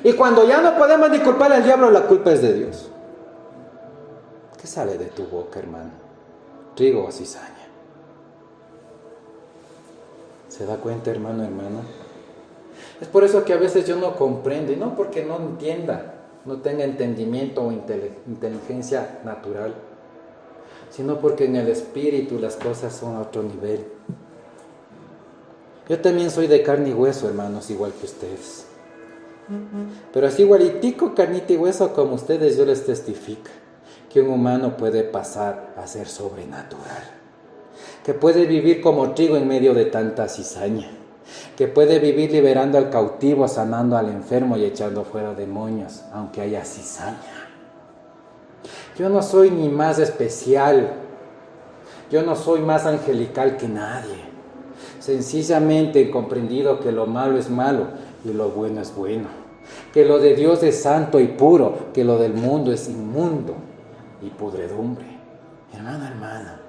Y cuando ya no podemos ni culpar al diablo, la culpa es de Dios. ¿Qué sale de tu boca, hermano? ¿Trigo o cizaña? ¿Se da cuenta, hermano, hermana? Es por eso que a veces yo no comprendo, y no porque no entienda, no tenga entendimiento o inteligencia natural, sino porque en el espíritu las cosas son a otro nivel. Yo también soy de carne y hueso, hermanos, igual que ustedes. Pero así igualitico, carnita y hueso como ustedes, yo les testifico que un humano puede pasar a ser sobrenatural, que puede vivir como trigo en medio de tanta cizaña, que puede vivir liberando al cautivo, sanando al enfermo y echando fuera demonios, aunque haya cizaña. Yo no soy ni más especial, yo no soy más angelical que nadie. Sencillamente he comprendido que lo malo es malo y lo bueno es bueno, que lo de Dios es santo y puro, que lo del mundo es inmundo y pudredumbre. Hermana, hermana,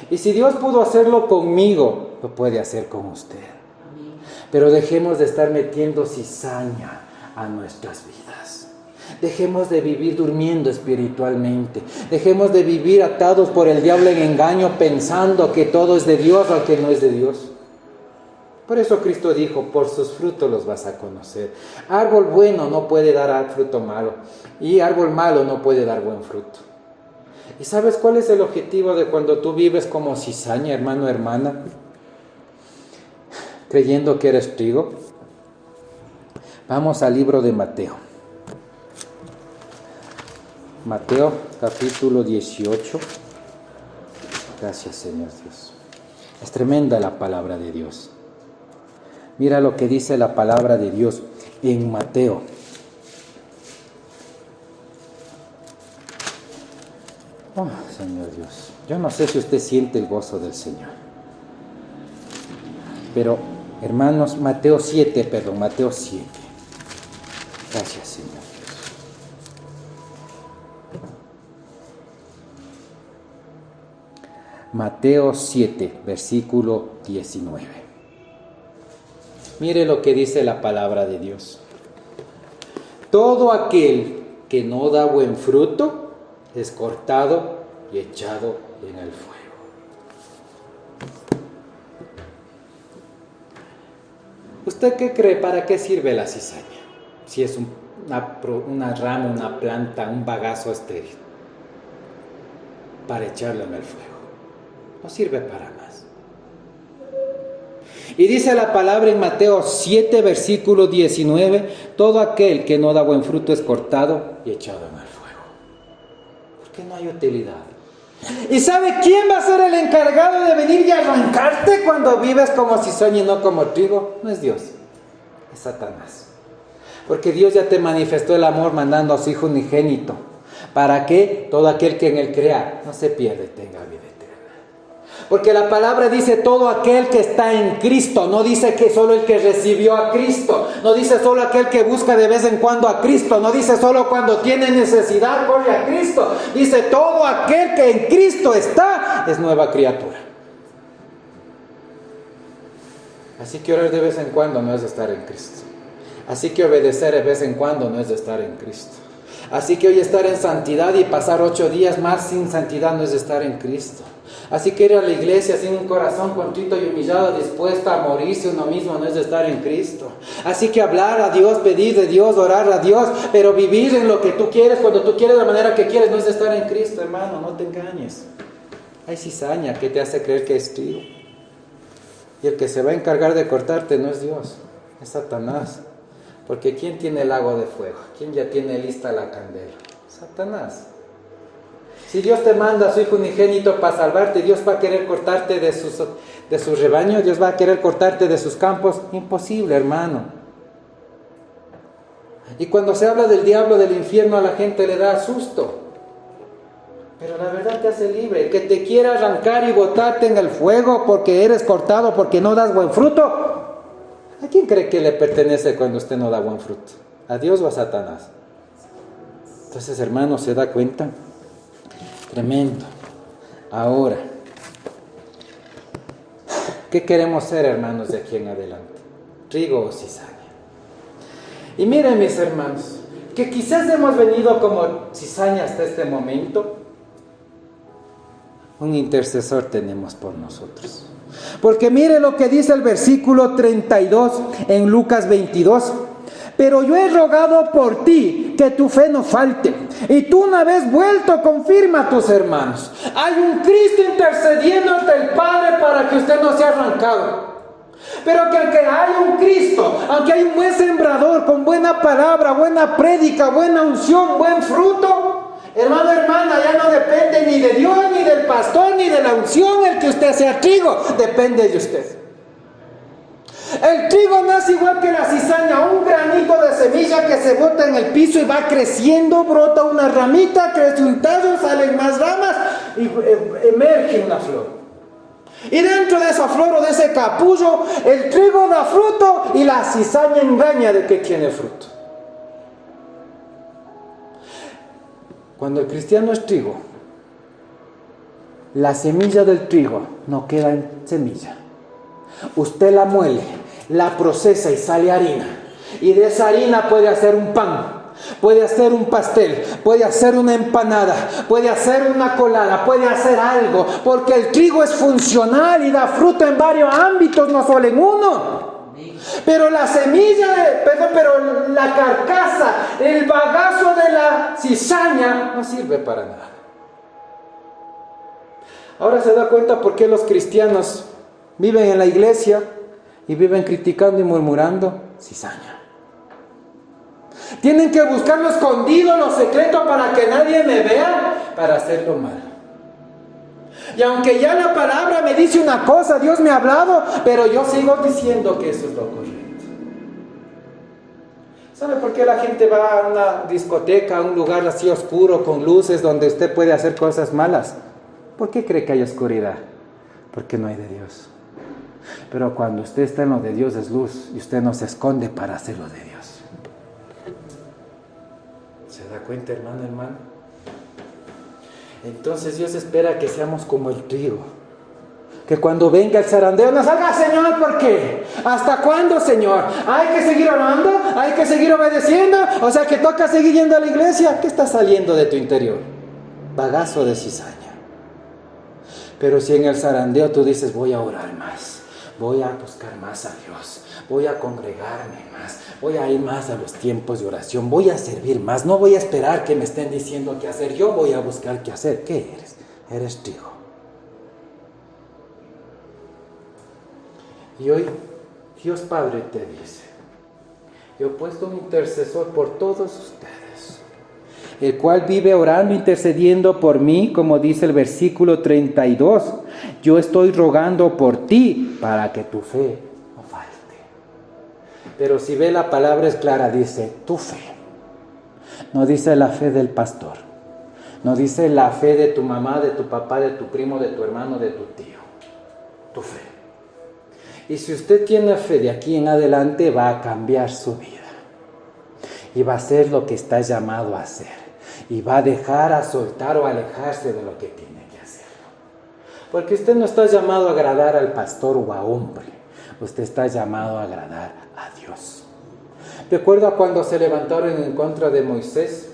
y si Dios pudo hacerlo conmigo, lo puede hacer con usted. Pero dejemos de estar metiendo cizaña a nuestras vidas. Dejemos de vivir durmiendo espiritualmente. Dejemos de vivir atados por el diablo en engaño, pensando que todo es de Dios o que no es de Dios. Por eso Cristo dijo, por sus frutos los vas a conocer. Árbol bueno no puede dar fruto malo, y árbol malo no puede dar buen fruto. ¿Y sabes cuál es el objetivo de cuando tú vives como cizaña, hermano, hermana? Creyendo que eres trigo. Vamos al libro de Mateo. Mateo capítulo 18. Gracias, Señor Dios. Es tremenda la palabra de Dios. Mira lo que dice la palabra de Dios en Mateo. Oh, Señor Dios. Yo no sé si usted siente el gozo del Señor. Pero, hermanos, Mateo 7. Gracias, Señor. Mateo 7, versículo 19. Mire lo que dice la palabra de Dios. Todo aquel que no da buen fruto es cortado y echado en el fuego. ¿Usted qué cree? ¿Para qué sirve la cizaña? Si es una rama, una planta, un bagazo estéril. Para echarlo en el fuego. No sirve para más. Y dice la palabra en Mateo 7, versículo 19, todo aquel que no da buen fruto es cortado y echado en el fuego. Porque no hay utilidad. ¿Y sabe quién va a ser el encargado de venir y arrancarte cuando vives como cizaña y no como trigo? No es Dios, es Satanás. Porque Dios ya te manifestó el amor mandando a su Hijo unigénito, para que todo aquel que en él crea no se pierda y tenga vida eterna. Porque la palabra dice todo aquel que está en Cristo, no dice que solo el que recibió a Cristo, no dice solo aquel que busca de vez en cuando a Cristo, no dice solo cuando tiene necesidad corre a Cristo, dice todo aquel que en Cristo está es nueva criatura. Así que orar de vez en cuando no es estar en Cristo. Así que obedecer de vez en cuando no es de estar en Cristo. Así que hoy estar en santidad y pasar 8 días más sin santidad no es de estar en Cristo. Así que ir a la iglesia sin un corazón contrito y humillado, dispuesto a morirse uno mismo, no es de estar en Cristo. Así que hablar a Dios, pedir de Dios, orar a Dios, pero vivir en lo que tú quieres, cuando tú quieres, de la manera que quieres, no es de estar en Cristo, hermano, no te engañes. Hay cizaña que te hace creer que es trigo. Y el que se va a encargar de cortarte no es Dios, es Satanás. Porque ¿quién tiene el lago de fuego? ¿Quién ya tiene lista la candela? Satanás. Si Dios te manda a su Hijo unigénito para salvarte, Dios va a querer cortarte de su rebaño, Dios va a querer cortarte de sus campos. Imposible, hermano. Y cuando se habla del diablo, del infierno, a la gente le da susto. Pero la verdad te hace libre. Que te quiera arrancar y botarte en el fuego porque eres cortado, porque no das buen fruto. ¿A quién cree que le pertenece cuando usted no da buen fruto? ¿A Dios o a Satanás? Entonces, hermano, ¿se da cuenta? Tremendo. Ahora, ¿qué queremos ser, hermanos, de aquí en adelante? ¿Trigo o cizaña? Y miren, mis hermanos, que quizás hemos venido como cizaña hasta este momento. Un intercesor tenemos por nosotros. Porque mire lo que dice el versículo 32 en Lucas 22. Pero yo he rogado por ti que tu fe no falte. Y tú, una vez vuelto, confirma a tus hermanos. Hay un Cristo intercediendo ante el Padre para que usted no sea arrancado. Pero que aunque hay un Cristo, aunque hay un buen sembrador con buena palabra, buena prédica, buena unción, buen fruto, hermano, hermana, ya no depende ni de Dios, ni del pastor, ni de la unción el que usted sea trigo, depende de usted. El trigo no es igual que la cizaña, un granito de semilla que se bota en el piso y va creciendo, brota una ramita, crece un tallo, salen más ramas y emerge una flor. Y dentro de esa flor o de ese capullo, el trigo da fruto y la cizaña engaña de que tiene fruto. Cuando el cristiano es trigo, la semilla del trigo no queda en semilla. Usted la muele, la procesa y sale harina. Y de esa harina puede hacer un pan, puede hacer un pastel, puede hacer una empanada, puede hacer una colada, puede hacer algo. Porque el trigo es funcional y da fruto en varios ámbitos, no solo en uno. Pero la semilla, pero la carcasa, el bagazo de la cizaña no sirve para nada. Ahora se da cuenta por qué los cristianos viven en la iglesia y viven criticando y murmurando. Cizaña. Tienen que buscar lo escondido, lo secreto para que nadie me vea, para hacerlo mal. Y aunque ya la palabra me dice una cosa, Dios me ha hablado, pero yo sigo diciendo que eso es lo correcto. ¿Sabe por qué la gente va a una discoteca, a un lugar así oscuro, con luces, donde usted puede hacer cosas malas? ¿Por qué cree que hay oscuridad? Porque no hay de Dios. Pero cuando usted está en lo de Dios es luz, y usted no se esconde para hacer lo de Dios. ¿Se da cuenta, hermano, hermano? Entonces Dios espera que seamos como el trigo. Que cuando venga el zarandeo no salga, Señor, ¿por qué? ¿Hasta cuándo, Señor? ¿Hay que seguir orando? ¿Hay que seguir obedeciendo? O sea, que toca seguir yendo a la iglesia. ¿Qué está saliendo de tu interior? Bagazo de cizaña. Pero si en el zarandeo tú dices, voy a orar más, voy a buscar más a Dios, voy a congregarme más, voy a ir más a los tiempos de oración, voy a servir más, no voy a esperar que me estén diciendo qué hacer, yo voy a buscar qué hacer. ¿Qué eres? Eres trigo. Y hoy Dios Padre te dice, yo he puesto un intercesor por todos ustedes, el cual vive orando, intercediendo por mí, como dice el versículo 32. Yo estoy rogando por ti para que tu fe no falte. Pero si ve, la palabra es clara, dice tu fe. No dice la fe del pastor. No dice la fe de tu mamá, de tu papá, de tu primo, de tu hermano, de tu tío. Tu fe. Y si usted tiene fe, de aquí en adelante va a cambiar su vida. Y va a hacer lo que está llamado a hacer. Y va a dejar, a soltar o a alejarse de lo que tiene que hacer. Porque usted no está llamado a agradar al pastor o a hombre. Usted está llamado a agradar a Dios. Recuerda cuando se levantaron en contra de Moisés.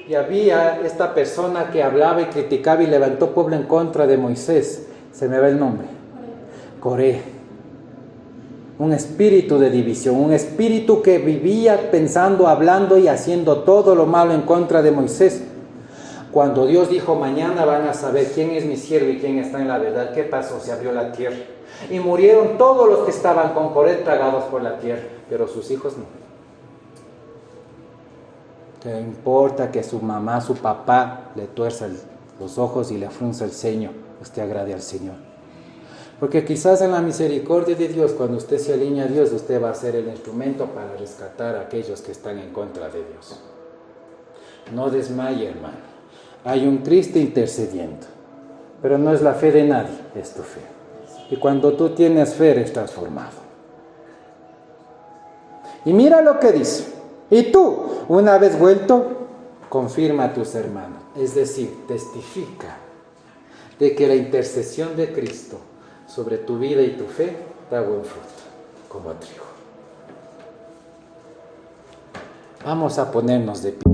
Y había esta persona que hablaba y criticaba y levantó pueblo en contra de Moisés. Se me va el nombre. Coré. Un espíritu de división, un espíritu que vivía pensando, hablando y haciendo todo lo malo en contra de Moisés. Cuando Dios dijo, mañana van a saber quién es mi siervo y quién está en la verdad, ¿qué pasó? Se abrió la tierra. Y murieron todos los que estaban con Coré tragados por la tierra, pero sus hijos no. ¿Qué importa que su mamá, su papá le tuerza los ojos y le frunza el ceño? Usted agrade al Señor. Porque quizás en la misericordia de Dios, cuando usted se alinea a Dios, usted va a ser el instrumento para rescatar a aquellos que están en contra de Dios. No desmaye, hermano. Hay un Cristo intercediendo, pero no es la fe de nadie, es tu fe. Y cuando tú tienes fe, eres transformado. Y mira lo que dice. Y tú, una vez vuelto, confirma a tus hermanos. Es decir, testifica de que la intercesión de Cristo sobre tu vida y tu fe da buen fruto, como trigo. Vamos a ponernos de pie.